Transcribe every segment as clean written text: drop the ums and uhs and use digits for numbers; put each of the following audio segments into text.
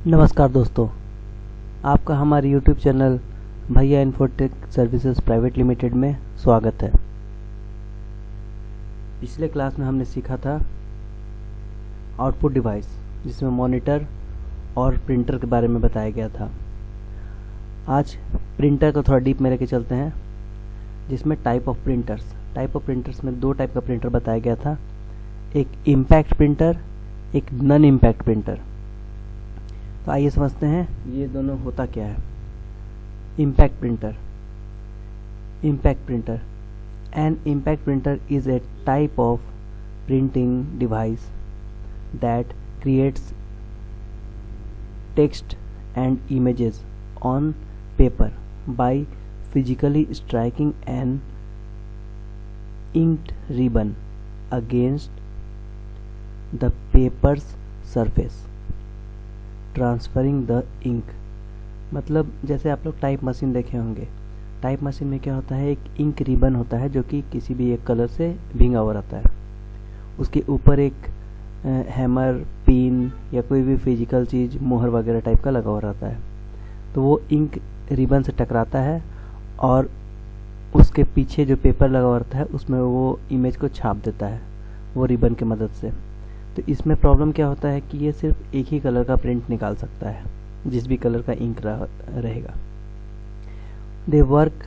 नमस्कार दोस्तों, आपका हमारे YouTube चैनल भैया इन्फोटेक सर्विसेज प्राइवेट लिमिटेड में स्वागत है। पिछले क्लास में हमने सीखा था आउटपुट डिवाइस, जिसमें मॉनिटर और प्रिंटर के बारे में बताया गया था। आज प्रिंटर को थोड़ा डीप में लेके चलते हैं, जिसमें टाइप ऑफ प्रिंटर्स में दो टाइप का प्रिंटर बताया गया था, एक इम्पैक्ट प्रिंटर, एक नॉन इम्पैक्ट प्रिंटर। तो आइए समझते हैं ये दोनों होता क्या है। Impact printer an impact printer is a type of printing device that creates text and images on paper by physically striking an inked ribbon against the paper's surface, transferring the ink. मतलब जैसे आप लोग type machine देखे होंगे, type machine में क्या होता है, एक इंक रिबन होता है जो कि किसी भी एक कलर से भींगा हुआ रहता है। उसके ऊपर एक हैमर, पिन या कोई भी फिजिकल चीज़, मोहर वगैरह टाइप का लगा हुआ रहता है। तो वो इंक रिबन से टकराता है और उसके पीछे जो पेपर लगा हुआ रहता है उसमें वो इमेज को छाप देता है वो रिबन की मदद से। तो इसमें प्रॉब्लम क्या होता है कि ये सिर्फ एक ही कलर का प्रिंट निकाल सकता है, जिस भी कलर का इंक रहेगा। They work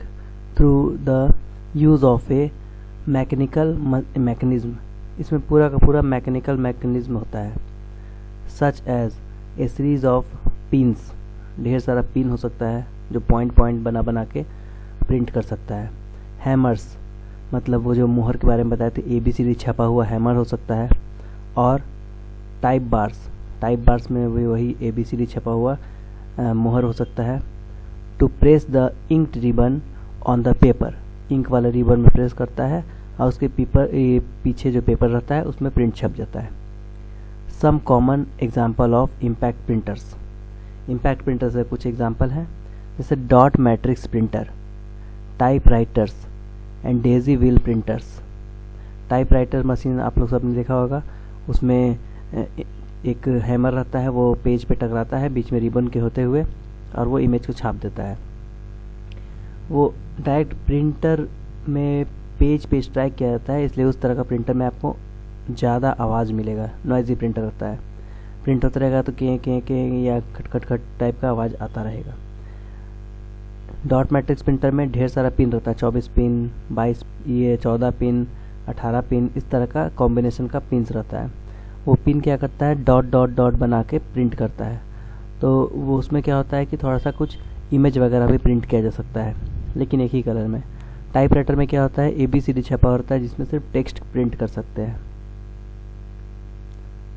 through the use of a mechanical mechanism. इसमें पूरा का पूरा मैकेनिकल मैकेनिज्म होता है, such as a series of pins. ढेर सारा पिन हो सकता है जो पॉइंट पॉइंट बना बना के प्रिंट कर सकता है। हैमर्स, मतलब वो जो मोहर के बारे में बताए थे, ABCD छपा हुआ हैमर हो सकता है। और टाइप बार्स में भी वही ABCD छपा हुआ मोहर हो सकता है। To press the inked ribbon on the paper, ink वाला रिबन में प्रेस करता है और उसके पीछे जो पेपर रहता है उसमें प्रिंट छप जाता है। Some common example of impact printers. Impact printer से कुछ एग्जाम्पल हैं, जैसे dot matrix printer, typewriters and daisy wheel printers. Typewriter machine आप लोग सबने देखा होगा, उसमें एक हैमर रहता है, वो पेज पे टकराता है बीच में रिबन के होते हुए और वो इमेज को छाप देता है। वो डायरेक्ट प्रिंटर में पेज पे स्ट्राइक किया जाता है, इसलिए उस तरह का प्रिंटर में आपको ज़्यादा आवाज़ मिलेगा। नॉइजी प्रिंटर रहता है, प्रिंट होता रहेगा तो के या खट टाइप का आवाज़ आता रहेगा। डॉट मैट्रिक्स प्रिंटर में ढेर सारा पिन रहता है, 24 पिन, 14 पिन, 18 पिन, इस तरह का कॉम्बिनेशन का पिन्स रहता है। वो पिन क्या करता है, डॉट डॉट डॉट बना के प्रिंट करता है। तो वो उसमें क्या होता है कि थोड़ा सा कुछ इमेज वगैरह भी प्रिंट किया जा सकता है, लेकिन एक ही कलर में। टाइपराइटर में क्या होता है, ABCD छपा होता है जिसमें सिर्फ टेक्स्ट प्रिंट कर सकते हैं।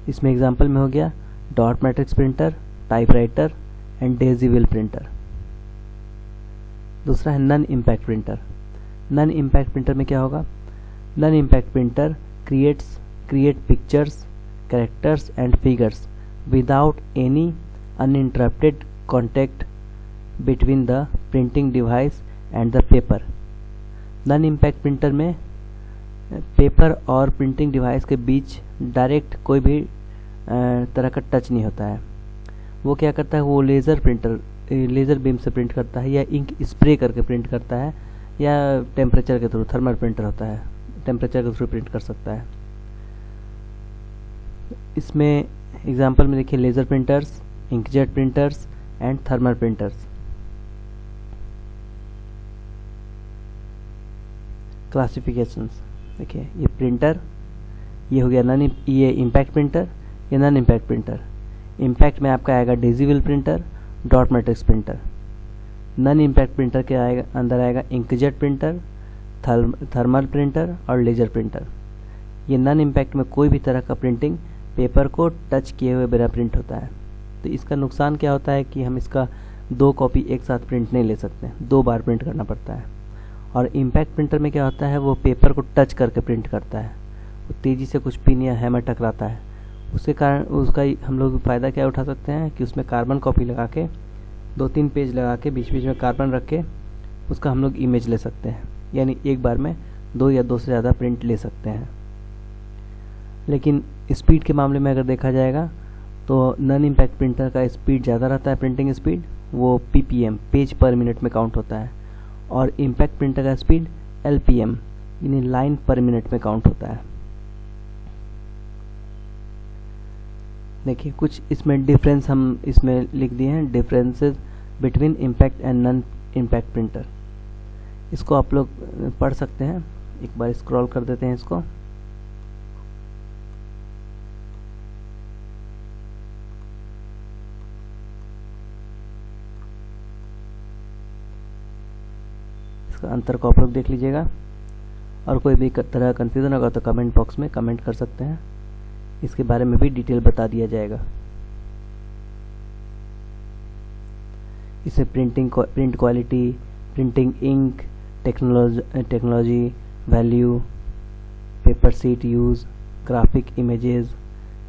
इसमें एग्जाम्पल में हो गया dot matrix printer, typewriter and daisy wheel printer. दूसरा है non impact printer. Non impact printer में क्या होगा, non impact printer create pictures, characters and figures without any uninterrupted contact between the printing device and the paper. Non impact printer में paper और printing device के बीच direct कोई भी तरह का टच नहीं होता है। वो क्या करता है, वो लेज़र बीम से प्रिंट करता है, या इंक स्प्रे करके प्रिंट करता है, या टेम्परेचर के थ्रू, थर्मल प्रिंटर होता है, टेम्परेचर के थ्रू प्रिंट कर सकता है। इसमें एग्जांपल में देखिए laser printers, inkjet printers and thermal printers. Classifications देखिए, ये प्रिंटर, ये हो गया ये इम्पैक्ट प्रिंटर, ये नॉन इम्पैक्ट प्रिंटर। इम्पैक्ट में आपका आएगा Daisy wheel printer, dot matrix printer. Non impact printer के अंदर आएगा इंकजेट प्रिंटर, थर्मल प्रिंटर और लेजर प्रिंटर। ये नॉन इम्पैक्ट में कोई भी तरह का प्रिंटिंग पेपर को टच किए हुए बिना प्रिंट होता है। तो इसका नुकसान क्या होता है कि हम इसका 2 कॉपी एक साथ प्रिंट नहीं ले सकते, 2 बार प्रिंट करना पड़ता है। और इम्पैक्ट प्रिंटर में क्या होता है, वो पेपर को टच करके प्रिंट करता है, वो तेज़ी से कुछ पिन या हैमर टकराता है, उसके कारण उसका हम लोग फ़ायदा क्या उठा सकते हैं कि उसमें कार्बन कॉपी लगा के 2-3 पेज लगा के बीच बीच में कार्बन रख के उसका हम लोग इमेज ले सकते हैं, यानी एक बार में 2 या 2 से ज़्यादा प्रिंट ले सकते हैं। लेकिन स्पीड के मामले में अगर देखा जाएगा तो नॉन इम्पैक्ट प्रिंटर का स्पीड ज़्यादा रहता है, प्रिंटिंग स्पीड वो ppm पेज पर मिनट में काउंट होता है, और इम्पैक्ट प्रिंटर का स्पीड lpm यानी लाइन पर मिनट में काउंट होता है। देखिए कुछ इसमें डिफरेंस हम इसमें लिख दिए हैं, differences between impact and non impact printer. इसको आप लोग पढ़ सकते हैं, एक बार स्क्रॉल कर देते हैं इसको। इसका अंतर को आप लोग देख लीजिएगा, और कोई भी तरह का कन्फ्यूजन होगा तो कमेंट बॉक्स में कमेंट कर सकते हैं, इसके बारे में भी डिटेल बता दिया जाएगा। इसे print quality, printing ink, technology, value, paper sheet use, graphic images,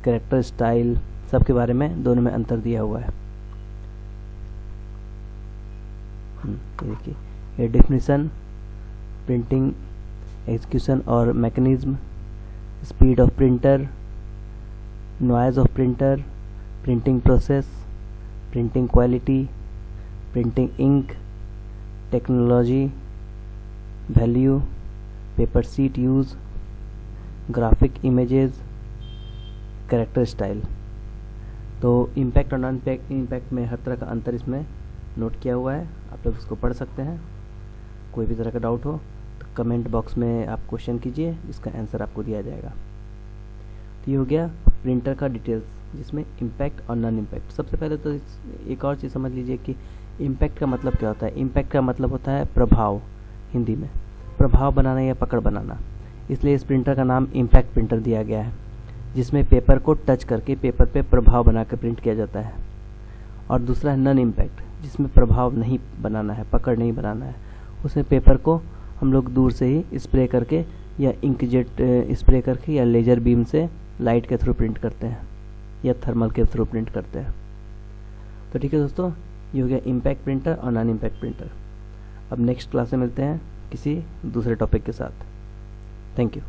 character style, सब के बारे में दोनों में अंतर दिया हुआ है। देखिए ये डेफिनेशन, प्रिंटिंग एग्जीक्यूशन और mechanism, speed of printer, noise of printer, printing process, printing quality, printing ink, technology, value, paper sheet use, graphic images, character style. तो इम्पैक्ट और नॉन इम्पैक्ट में हर तरह का अंतर इसमें नोट किया हुआ है, आप लोग इसको पढ़ सकते हैं। कोई भी तरह का डाउट हो तो कमेंट बॉक्स में आप क्वेश्चन कीजिए, इसका आंसर आपको दिया जाएगा। तो ये हो गया प्रिंटर का डिटेल्स, जिसमें इम्पैक्ट और नॉन इम्पैक्ट। सबसे पहले तो एक और चीज़ समझ लीजिए कि इम्पैक्ट का मतलब क्या होता है। इम्पैक्ट का मतलब होता है प्रभाव, हिंदी में प्रभाव बनाना या पकड़ बनाना, इसलिए इस प्रिंटर का नाम इम्पैक्ट प्रिंटर दिया गया है, जिसमें पेपर को टच करके पेपर पे प्रभाव बना कर प्रिंट किया जाता है। और दूसरा है नॉन इम्पैक्ट, जिसमें प्रभाव नहीं बनाना है, पकड़ नहीं बनाना है, उसमें पेपर को हम लोग दूर से ही स्प्रे करके या इंकजेट स्प्रे करके या लेजर बीम से लाइट के थ्रू प्रिंट करते हैं या थर्मल के थ्रू प्रिंट करते हैं। तो ठीक है दोस्तों, ये हो गया इम्पैक्ट प्रिंटर और नॉन इम्पैक्ट प्रिंटर। अब नेक्स्ट क्लास में मिलते हैं किसी दूसरे टॉपिक के साथ। Thank you.